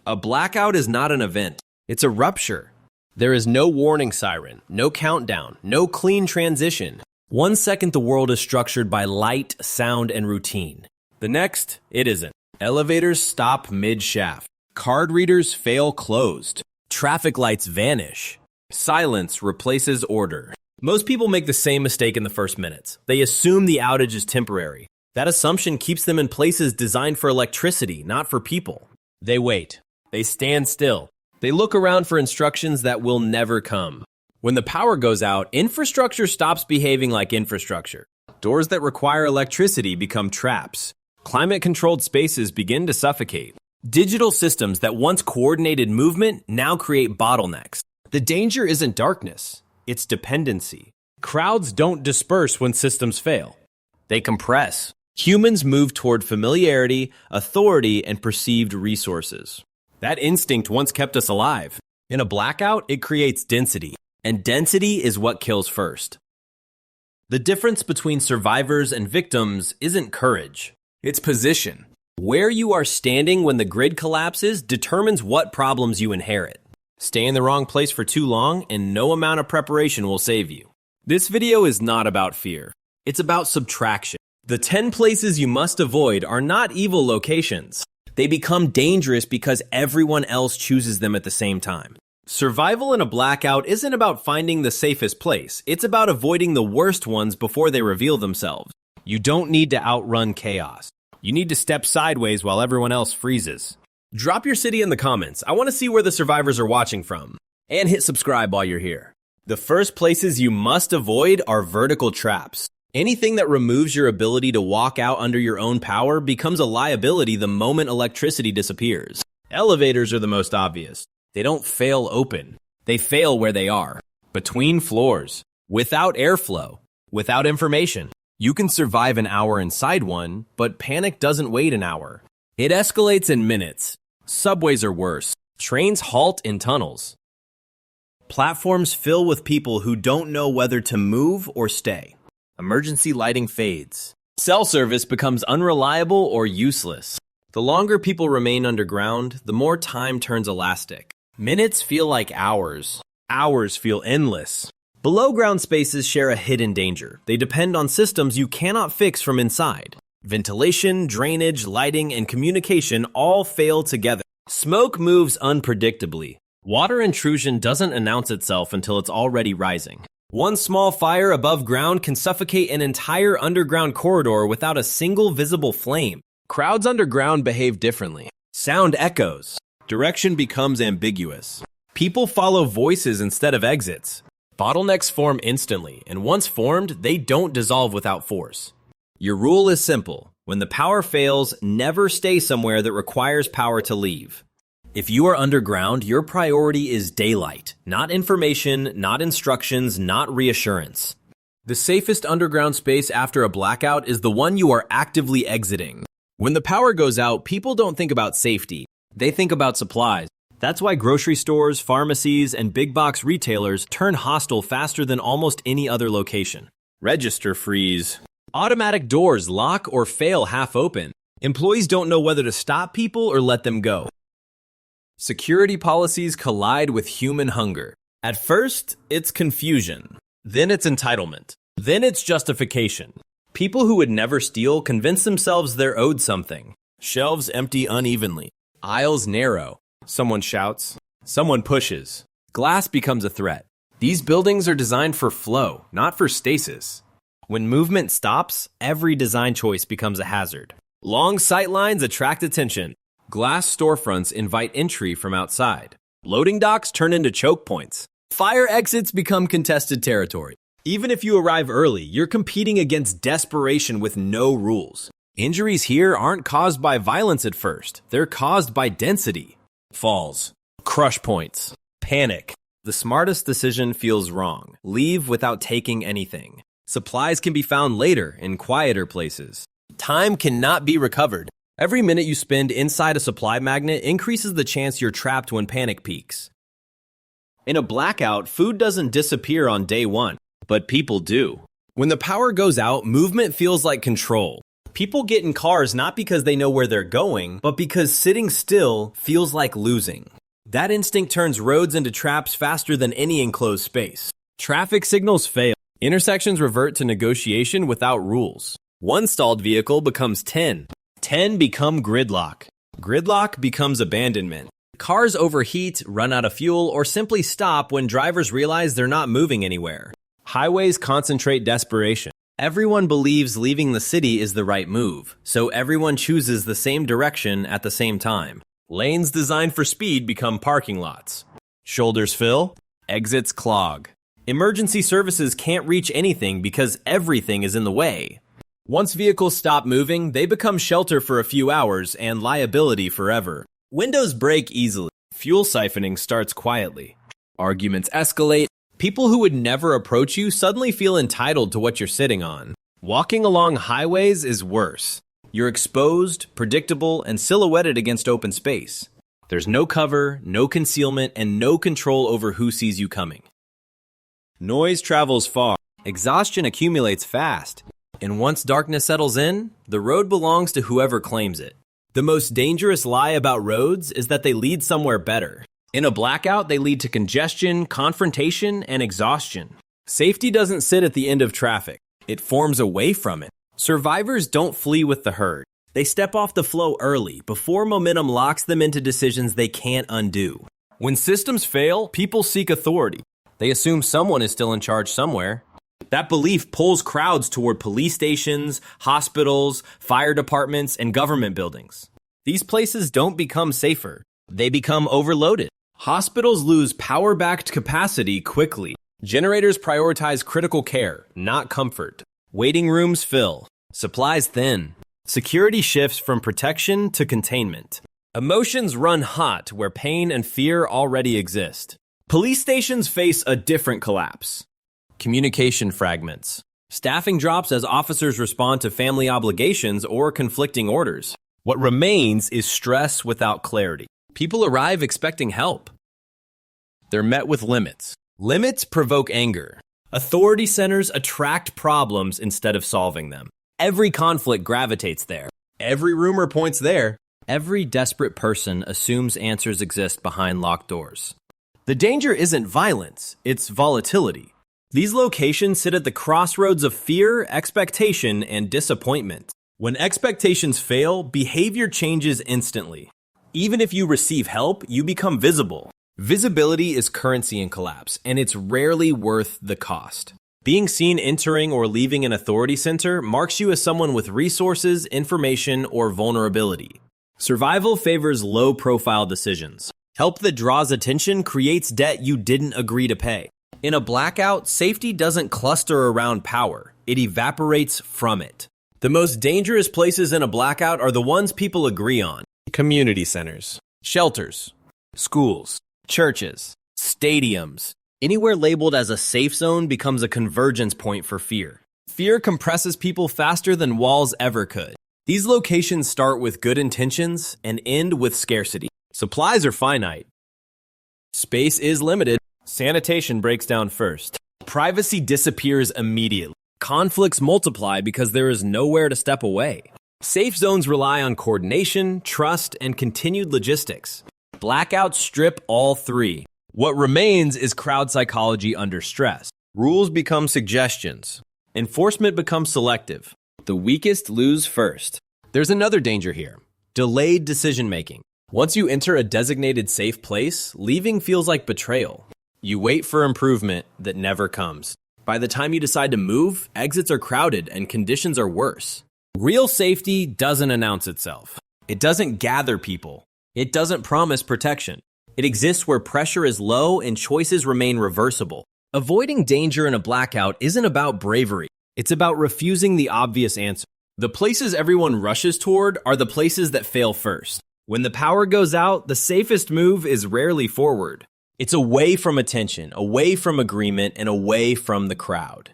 A blackout is not an event. It's a rupture. There is no warning siren, no countdown, no clean transition. 1 second the world is structured by light, sound, and routine. The next, it isn't. Elevators stop mid-shaft. Card readers fail closed. Traffic lights vanish. Silence replaces order. Most people make the same mistake in the first minutes. They assume the outage is temporary. That assumption keeps them in places designed for electricity, not for people. They wait. They stand still. They look around for instructions that will never come. When the power goes out, infrastructure stops behaving like infrastructure. Doors that require electricity become traps. Climate-controlled spaces begin to suffocate. Digital systems that once coordinated movement now create bottlenecks. The danger isn't darkness, it's dependency. Crowds don't disperse when systems fail. They compress. Humans move toward familiarity, authority, and perceived resources. That instinct once kept us alive. In a blackout, it creates density, and density is what kills first. The difference between survivors and victims isn't courage. It's position. Where you are standing when the grid collapses determines what problems you inherit. Stay in the wrong place for too long, and no amount of preparation will save you. This video is not about fear. It's about subtraction. The 10 places you must avoid are not evil locations. They become dangerous because everyone else chooses them at the same time. Survival in a blackout isn't about finding the safest place. It's about avoiding the worst ones before they reveal themselves. You don't need to outrun chaos. You need to step sideways while everyone else freezes. Drop your city in the comments. I want to see where the survivors are watching from. And hit subscribe while you're here. The first places you must avoid are vertical traps. Anything that removes your ability to walk out under your own power becomes a liability the moment electricity disappears. Elevators are the most obvious. They don't fail open. They fail where they are. Between floors. Without airflow. Without information. You can survive an hour inside one, but panic doesn't wait an hour. It escalates in minutes. Subways are worse. Trains halt in tunnels. Platforms fill with people who don't know whether to move or stay. Emergency lighting fades. Cell service becomes unreliable or useless. The longer people remain underground, the more time turns elastic. Minutes feel like hours. Hours feel endless. Below-ground spaces share a hidden danger. They depend on systems you cannot fix from inside. Ventilation, drainage, lighting, and communication all fail together. Smoke moves unpredictably. Water intrusion doesn't announce itself until it's already rising. One small fire above ground can suffocate an entire underground corridor without a single visible flame. Crowds underground behave differently. Sound echoes. Direction becomes ambiguous. People follow voices instead of exits. Bottlenecks form instantly, and once formed, they don't dissolve without force. Your rule is simple. When the power fails, never stay somewhere that requires power to leave. If you are underground, your priority is daylight, not information, not instructions, not reassurance. The safest underground space after a blackout is the one you are actively exiting. When the power goes out, people don't think about safety. They think about supplies. That's why grocery stores, pharmacies, and big box retailers turn hostile faster than almost any other location. Register freeze. Automatic doors lock or fail half open. Employees don't know whether to stop people or let them go. Security policies collide with human hunger. At first, it's confusion. Then it's entitlement. Then it's justification. People who would never steal convince themselves they're owed something. Shelves empty unevenly. Aisles narrow. Someone shouts. Someone pushes. Glass becomes a threat. These buildings are designed for flow, not for stasis. When movement stops, every design choice becomes a hazard. Long sight lines attract attention. Glass storefronts invite entry from outside. Loading docks turn into choke points. Fire exits become contested territory. Even if you arrive early, you're competing against desperation with no rules. Injuries here aren't caused by violence at first. They're caused by density. Falls. Crush points. Panic. The smartest decision feels wrong. Leave without taking anything. Supplies can be found later in quieter places. Time cannot be recovered. Every minute you spend inside a supply magnet increases the chance you're trapped when panic peaks. In a blackout, food doesn't disappear on day one, but people do. When the power goes out, movement feels like control. People get in cars not because they know where they're going, but because sitting still feels like losing. That instinct turns roads into traps faster than any enclosed space. Traffic signals fail. Intersections revert to negotiation without rules. One stalled vehicle becomes 10. 10 become gridlock. Gridlock becomes abandonment. Cars overheat, run out of fuel, or simply stop when drivers realize they're not moving anywhere. Highways concentrate desperation. Everyone believes leaving the city is the right move, so everyone chooses the same direction at the same time. Lanes designed for speed become parking lots. Shoulders fill, exits clog. Emergency services can't reach anything because everything is in the way. Once vehicles stop moving, they become shelter for a few hours and liability forever. Windows break easily. Fuel siphoning starts quietly. Arguments escalate. People who would never approach you suddenly feel entitled to what you're sitting on. Walking along highways is worse. You're exposed, predictable, and silhouetted against open space. There's no cover, no concealment, and no control over who sees you coming. Noise travels far. Exhaustion accumulates fast. And once darkness settles in, the road belongs to whoever claims it. The most dangerous lie about roads is that they lead somewhere better. In a blackout, they lead to congestion, confrontation, and exhaustion. Safety doesn't sit at the end of traffic. It forms away from it. Survivors don't flee with the herd. They step off the flow early, before momentum locks them into decisions they can't undo. When systems fail, people seek authority. They assume someone is still in charge somewhere. That belief pulls crowds toward police stations, hospitals, fire departments, and government buildings. These places don't become safer. They become overloaded. Hospitals lose power-backed capacity quickly. Generators prioritize critical care, not comfort. Waiting rooms fill. Supplies thin. Security shifts from protection to containment. Emotions run hot where pain and fear already exist. Police stations face a different collapse. Communication fragments. Staffing drops as officers respond to family obligations or conflicting orders. What remains is stress without clarity. People arrive expecting help. They're met with limits. Limits provoke anger. Authority centers attract problems instead of solving them. Every conflict gravitates there. Every rumor points there. Every desperate person assumes answers exist behind locked doors. The danger isn't violence, it's volatility. These locations sit at the crossroads of fear, expectation, and disappointment. When expectations fail, behavior changes instantly. Even if you receive help, you become visible. Visibility is currency in collapse, and it's rarely worth the cost. Being seen entering or leaving an authority center marks you as someone with resources, information, or vulnerability. Survival favors low-profile decisions. Help that draws attention creates debt you didn't agree to pay. In a blackout, safety doesn't cluster around power. It evaporates from it. The most dangerous places in a blackout are the ones people agree on. Community centers, shelters, schools, churches, stadiums. Anywhere labeled as a safe zone becomes a convergence point for fear. Fear compresses people faster than walls ever could. These locations start with good intentions and end with scarcity. Supplies are finite. Space is limited. Sanitation breaks down first. Privacy disappears immediately. Conflicts multiply because there is nowhere to step away. Safe zones rely on coordination, trust, and continued logistics. Blackouts strip all three. What remains is crowd psychology under stress. Rules become suggestions. Enforcement becomes selective. The weakest lose first. There's another danger here. Delayed decision-making. Once you enter a designated safe place, leaving feels like betrayal. You wait for improvement that never comes. By the time you decide to move, exits are crowded and conditions are worse. Real safety doesn't announce itself. It doesn't gather people. It doesn't promise protection. It exists where pressure is low and choices remain reversible. Avoiding danger in a blackout isn't about bravery. It's about refusing the obvious answer. The places everyone rushes toward are the places that fail first. When the power goes out, the safest move is rarely forward. It's away from attention, away from agreement, and away from the crowd.